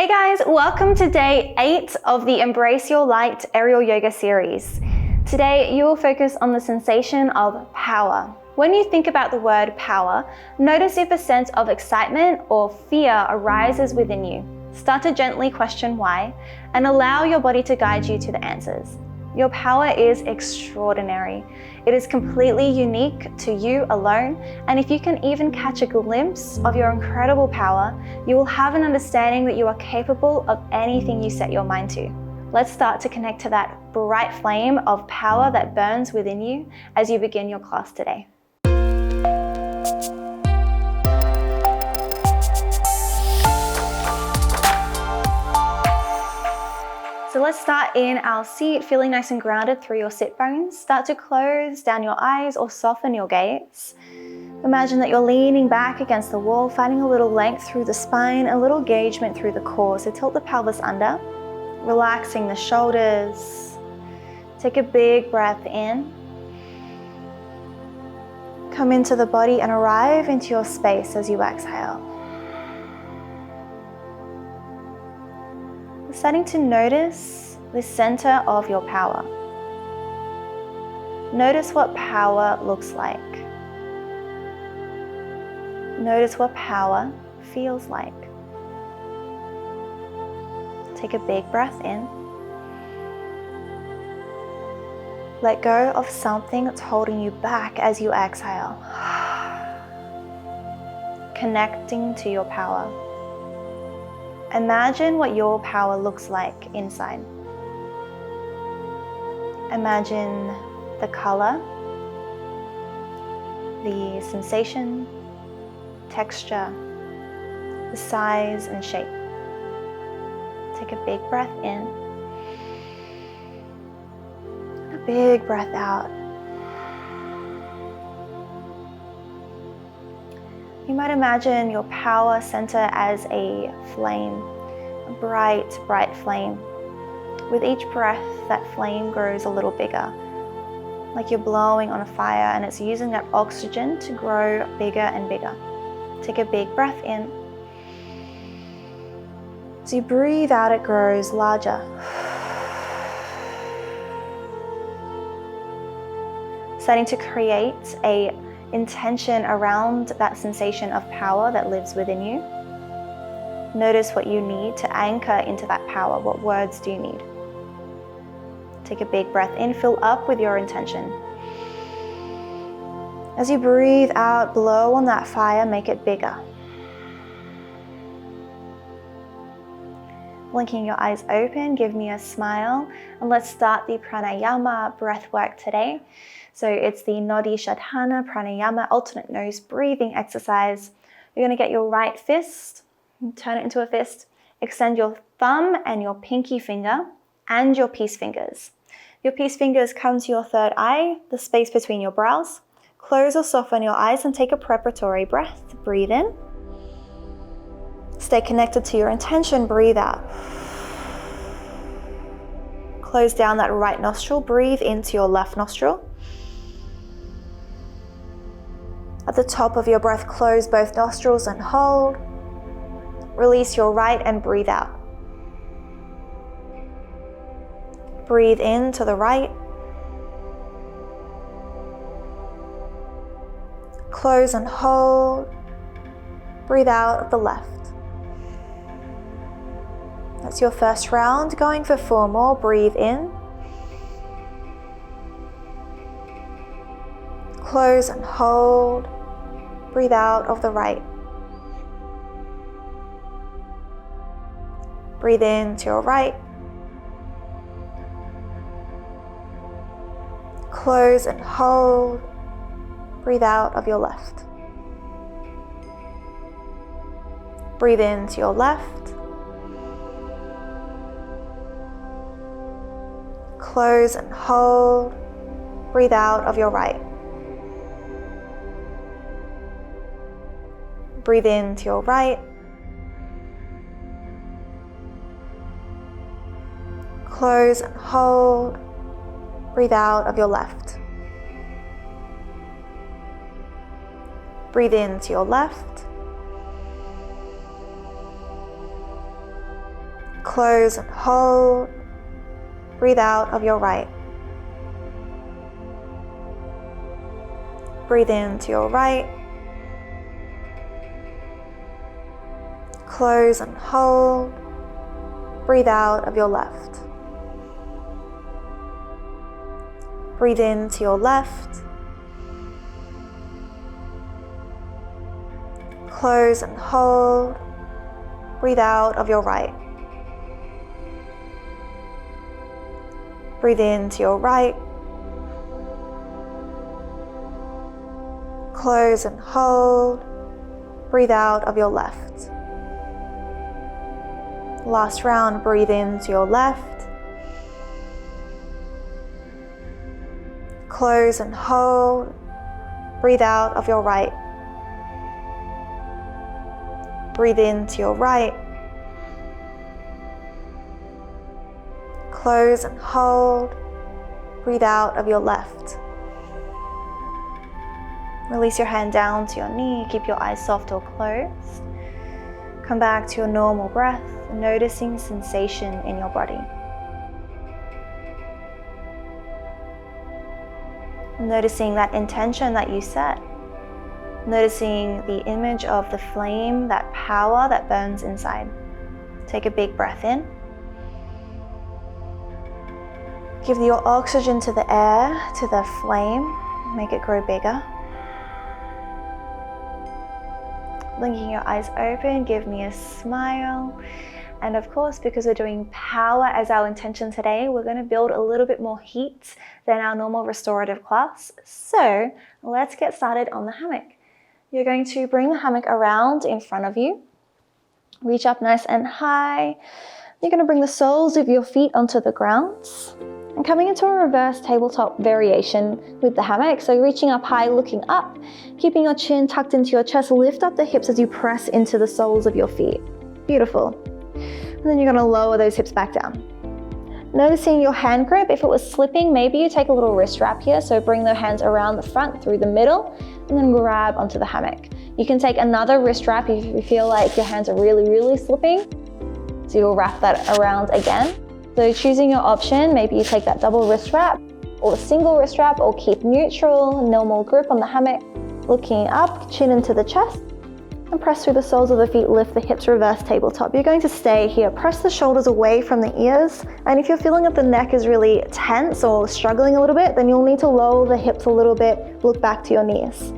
Hey guys, welcome to day 8 of the Embrace Your Light aerial yoga series. Today you will focus on the sensation of power. When you think about the word power, notice if a sense of excitement or fear arises within you. Start to gently question why and allow your body to guide you to the answers. Your power is extraordinary. It is completely unique to you alone, and if you can even catch a glimpse of your incredible power, you will have an understanding that you are capable of anything you set your mind to. Let's start to connect to that bright flame of power that burns within you as you begin your class today. So let's start in our seat, feeling nice and grounded through your sit bones. Start to close down your eyes or soften your gaze. Imagine that you're leaning back against the wall, finding a little length through the spine, a little engagement through the core. So tilt the pelvis under, relaxing the shoulders. Take a big breath in. Come into the body and arrive into your space as you exhale. Starting to notice the center of your power. Notice what power looks like. Notice what power feels like. Take a big breath in. Let go of something that's holding you back as you exhale. Connecting to your power. Imagine what your power looks like inside. Imagine the color, the sensation, texture, the size and shape. Take a big breath in, a big breath out. You might imagine your power center as a flame, a bright, bright flame. With each breath, that flame grows a little bigger, like you're blowing on a fire and it's using that oxygen to grow bigger and bigger. Take a big breath in. As you breathe out, it grows larger. Starting to create a intention around that sensation of power that lives within you. Notice what you need to anchor into that power. What words do you need? Take a big breath in, fill up with your intention. As you breathe out, blow on that fire, make it bigger. Blinking your eyes open, give me a smile, and let's start the Pranayama breathwork today. So it's the Nadi Shodhana Pranayama alternate nose breathing exercise. You're going to get your right fist, turn it into a fist, extend your thumb and your pinky finger and your peace fingers. Your peace fingers come to your third eye, the space between your brows. Close or soften your eyes and take a preparatory breath. Breathe in. Stay connected to your intention, breathe out. Close down that right nostril, breathe into your left nostril. At the top of your breath, close both nostrils and hold. Release your right and breathe out. Breathe in to the right. Close and hold. Breathe out of the left. That's your first round. Going for 4 more. Breathe in. Close and hold. Breathe out of the right. Breathe in to your right. Close and hold. Breathe out of your left. Breathe in to your left. Close and hold. Breathe out of your right. Breathe in to your right. Close and hold. Breathe out of your left. Breathe in to your left. Close and hold. Breathe out of your right. Breathe in to your right. Close and hold. Breathe out of your left. Breathe in to your left. Close and hold. Breathe out of your right. Breathe in to your right. Close and hold. Breathe out of your left. Last round, breathe in to your left. Close and hold. Breathe out of your right. Breathe in to your right. Close and hold. Breathe out of your left. Release your hand down to your knee. Keep your eyes soft or closed. Come back to your normal breath, noticing sensation in your body. Noticing that intention that you set. Noticing the image of the flame, that power that burns inside. Take a big breath in. Give your oxygen to the air, to the flame. Make it grow bigger. Blinking your eyes open, give me a smile. And of course, because we're doing power as our intention today, we're going to build a little bit more heat than our normal restorative class. So let's get started on the hammock. You're going to bring the hammock around in front of you. Reach up nice and high. You're going to bring the soles of your feet onto the ground. And coming into a reverse tabletop variation with the hammock. So reaching up high, looking up, keeping your chin tucked into your chest. Lift up the hips as you press into the soles of your feet. Beautiful. And then you're going to lower those hips back down. Noticing your hand grip. If it was slipping, maybe you take a little wrist wrap here. So bring the hands around the front, through the middle, and then grab onto the hammock. You can take another wrist wrap if you feel like your hands are really, really slipping. So you'll wrap that around again. So choosing your option, maybe you take that double wrist wrap or a single wrist wrap, or keep neutral, normal grip on the hammock, looking up, chin into the chest, and press through the soles of the feet, lift the hips, reverse tabletop. You're going to stay here, press the shoulders away from the ears, and if you're feeling that the neck is really tense or struggling a little bit, then you'll need to lower the hips a little bit, look back to your knees.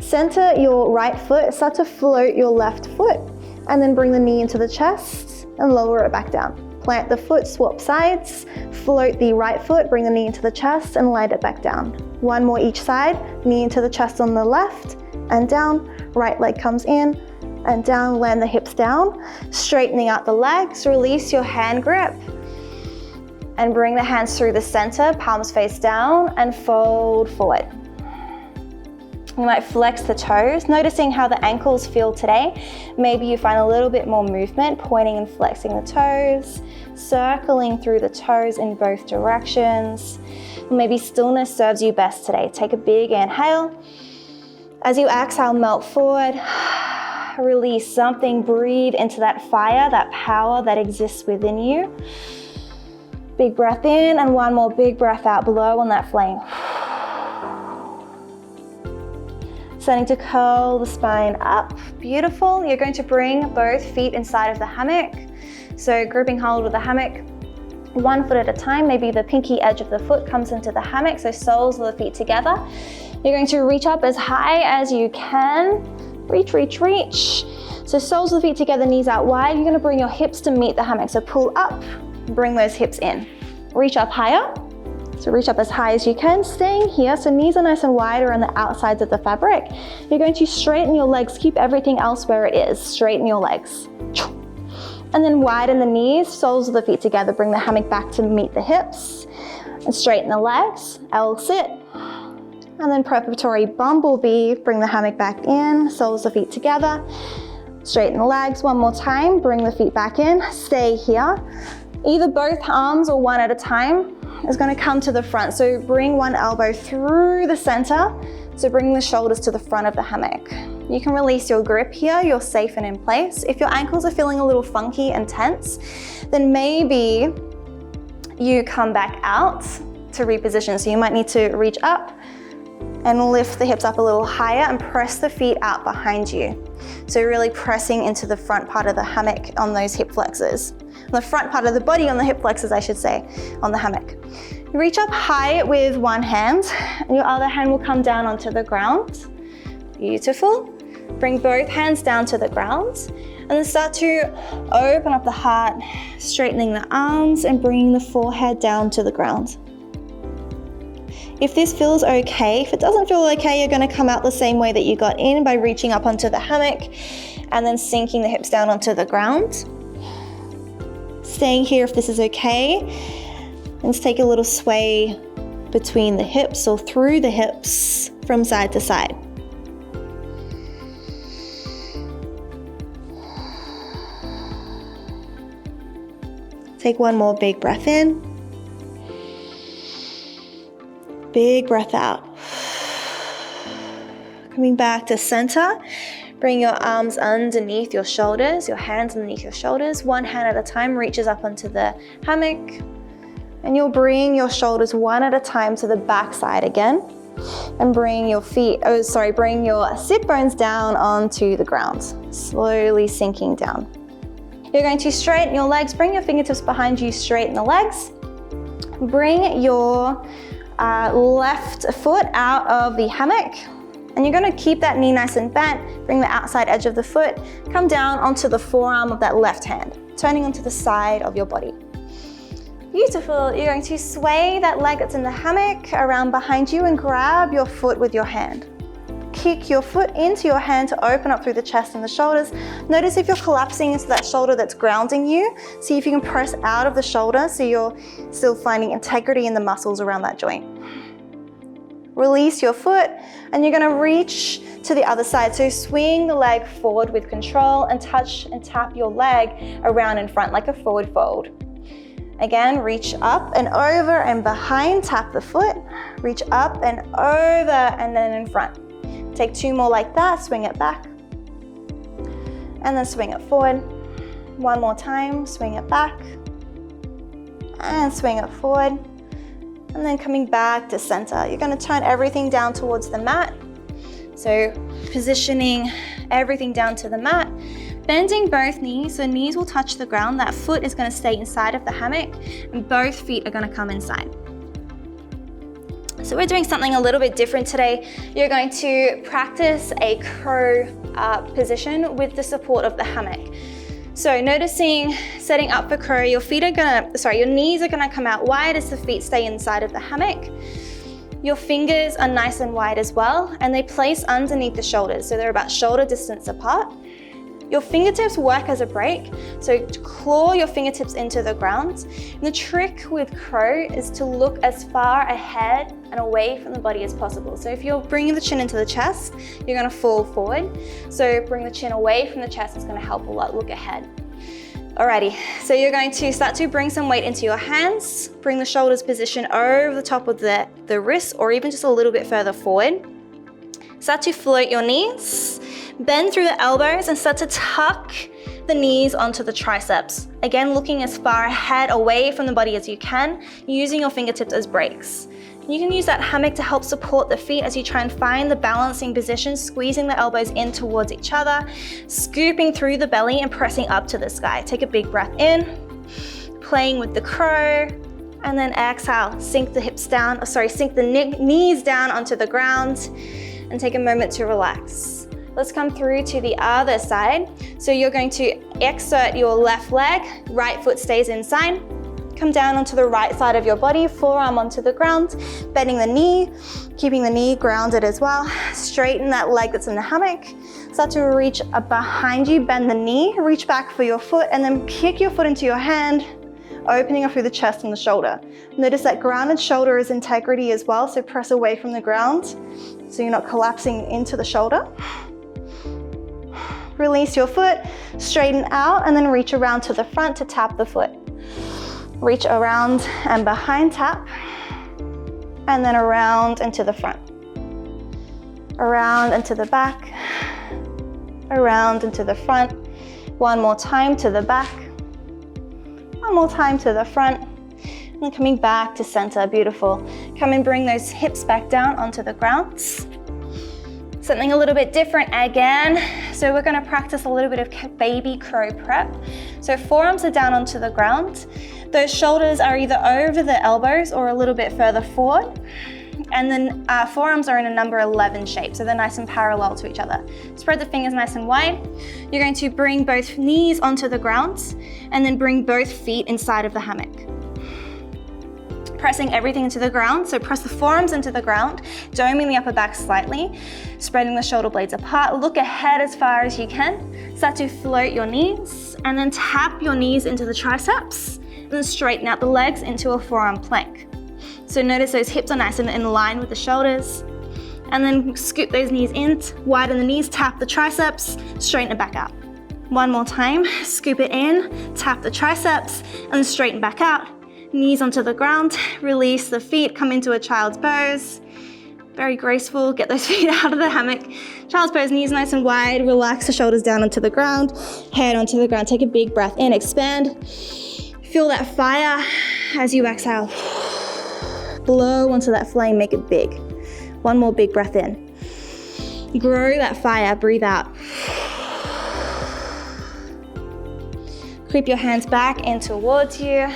Center your right foot, start to float your left foot, and then bring the knee into the chest and lower it back down. Plant the foot, swap sides, float the right foot, bring the knee into the chest and light it back down. One more each side, knee into the chest on the left and down, right leg comes in and down, land the hips down, straightening out the legs, release your hand grip and bring the hands through the center, palms face down and fold forward. You might flex the toes, noticing how the ankles feel today. Maybe you find a little bit more movement, pointing and flexing the toes, circling through the toes in both directions. Maybe stillness serves you best today. Take a big inhale. As you exhale, melt forward. Release something, breathe into that fire, that power that exists within you. Big breath in and one more big breath out, blow on that flame. Starting to curl the spine up. Beautiful. You're going to bring both feet inside of the hammock. So gripping hold of the hammock, 1 foot at a time. Maybe the pinky edge of the foot comes into the hammock, so soles of the feet together. You're going to reach up as high as you can. Reach, reach, reach. So soles of the feet together, knees out wide. You're going to bring your hips to meet the hammock. So pull up, bring those hips in. Reach up higher. So reach up as high as you can, staying here. So knees are nice and wide or on the outsides of the fabric. You're going to straighten your legs, keep everything else where it is. Straighten your legs. And then widen the knees, soles of the feet together. Bring the hammock back to meet the hips. And straighten the legs, L sit. And then preparatory bumblebee, bring the hammock back in, soles of the feet together. Straighten the legs one more time, bring the feet back in, stay here. Either both arms or one at a time is going to come to the front. So bring one elbow through the center. So bring the shoulders to the front of the hammock. You can release your grip here, you're safe and in place. If your ankles are feeling a little funky and tense, then maybe you come back out to reposition. So you might need to reach up and lift the hips up a little higher and press the feet out behind you. So really pressing into the front part of the hammock on those hip flexors. The front part of the body on the hip flexors, I should say, on the hammock. You reach up high with one hand, and your other hand will come down onto the ground. Beautiful. Bring both hands down to the ground, and then start to open up the heart, straightening the arms and bringing the forehead down to the ground. If this feels okay, if it doesn't feel okay, you're going to come out the same way that you got in by reaching up onto the hammock and then sinking the hips down onto the ground. Staying here if this is okay, and just take a little sway between the hips or through the hips from side to side. Take one more big breath in. Big breath out. Coming back to center. Bring your arms underneath your shoulders, your hands underneath your shoulders. One hand at a time reaches up onto the hammock. And you'll bring your shoulders one at a time to the back side again. And bring your bring your sit bones down onto the ground. Slowly sinking down. You're going to straighten your legs. Bring your fingertips behind you, straighten the legs. Bring your left foot out of the hammock. And you're going to keep that knee nice and bent. Bring the outside edge of the foot. Come down onto the forearm of that left hand, turning onto the side of your body. Beautiful. You're going to sway that leg that's in the hammock around behind you and grab your foot with your hand. Kick your foot into your hand to open up through the chest and the shoulders. Notice if you're collapsing into that shoulder that's grounding you. See if you can press out of the shoulder so you're still finding integrity in the muscles around that joint. Release your foot and you're going to reach to the other side. So swing the leg forward with control and touch and tap your leg around in front like a forward fold. Again, reach up and over and behind, tap the foot. Reach up and over and then in front. Take two more like that, swing it back. And then swing it forward. One more time, swing it back. And swing it forward. And then coming back to center. You're going to turn everything down towards the mat. So positioning everything down to the mat. Bending both knees, so knees will touch the ground. That foot is going to stay inside of the hammock and both feet are going to come inside. So we're doing something a little bit different today. You're going to practice a crow position with the support of the hammock. So noticing, setting up for crow, your knees are gonna come out wide as the feet stay inside of the hammock. Your fingers are nice and wide as well, and they place underneath the shoulders, so they're about shoulder distance apart. Your fingertips work as a brake, so claw your fingertips into the ground. And the trick with crow is to look as far ahead and away from the body as possible. So if you're bringing the chin into the chest, you're going to fall forward. So bring the chin away from the chest, it's going to help a lot. Look ahead. Alrighty, so you're going to start to bring some weight into your hands. Bring the shoulders position over the top of the wrists or even just a little bit further forward. Start to float your knees. Bend through the elbows and start to tuck the knees onto the triceps. Again, looking as far ahead away from the body as you can, using your fingertips as brakes. You can use that hammock to help support the feet as you try and find the balancing position, squeezing the elbows in towards each other, scooping through the belly and pressing up to the sky. Take a big breath in, playing with the crow, and then exhale, sink the knees down onto the ground and take a moment to relax. Let's come through to the other side. So you're going to exert your left leg, right foot stays inside. Come down onto the right side of your body, forearm onto the ground, bending the knee, keeping the knee grounded as well. Straighten that leg that's in the hammock. Start to reach up behind you, bend the knee, reach back for your foot, and then kick your foot into your hand, opening up through the chest and the shoulder. Notice that grounded shoulder is integrity as well, so press away from the ground so you're not collapsing into the shoulder. Release your foot, straighten out, and then reach around to the front to tap the foot. Reach around and behind, tap, and then around and to the front. Around and to the back, around and to the front. One more time to the back. One more time to the front. And then coming back to center, beautiful. Come and bring those hips back down onto the ground. Something a little bit different again. So we're gonna practice a little bit of baby crow prep. So forearms are down onto the ground. Those shoulders are either over the elbows or a little bit further forward. And then forearms are in a number 11 shape, so they're nice and parallel to each other. Spread the fingers nice and wide. You're going to bring both knees onto the ground and then bring both feet inside of the hammock. Pressing everything into the ground, so press the forearms into the ground, doming the upper back slightly, spreading the shoulder blades apart. Look ahead as far as you can. Start to float your knees and then tap your knees into the triceps. Then straighten out the legs into a forearm plank. So notice those hips are nice and in line with the shoulders. And then scoop those knees in, widen the knees, tap the triceps, straighten it back out. One more time, scoop it in, tap the triceps, and then straighten back out. Knees onto the ground, release the feet, come into a child's pose. Very graceful, get those feet out of the hammock. Child's pose, knees nice and wide, relax the shoulders down onto the ground, head onto the ground, take a big breath in, expand. Feel that fire as you exhale. Blow onto that flame, make it big. One more big breath in. Grow that fire, breathe out. Creep your hands back in towards you.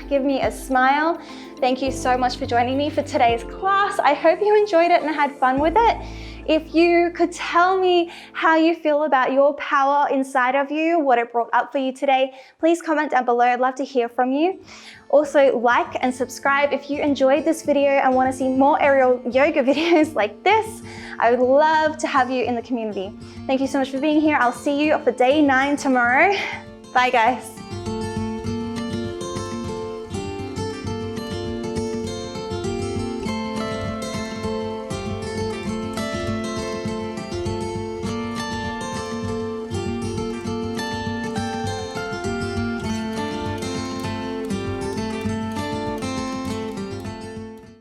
Give me a smile. Thank you so much for joining me for today's class. I hope you enjoyed it and had fun with it. If you could tell me how you feel about your power inside of you, what it brought up for you today, please comment down below. I'd love to hear from you. Also, like and subscribe if you enjoyed this video and want to see more aerial yoga videos like this. I would love to have you in the community. Thank you so much for being here. I'll see you for day 9 tomorrow. Bye, guys.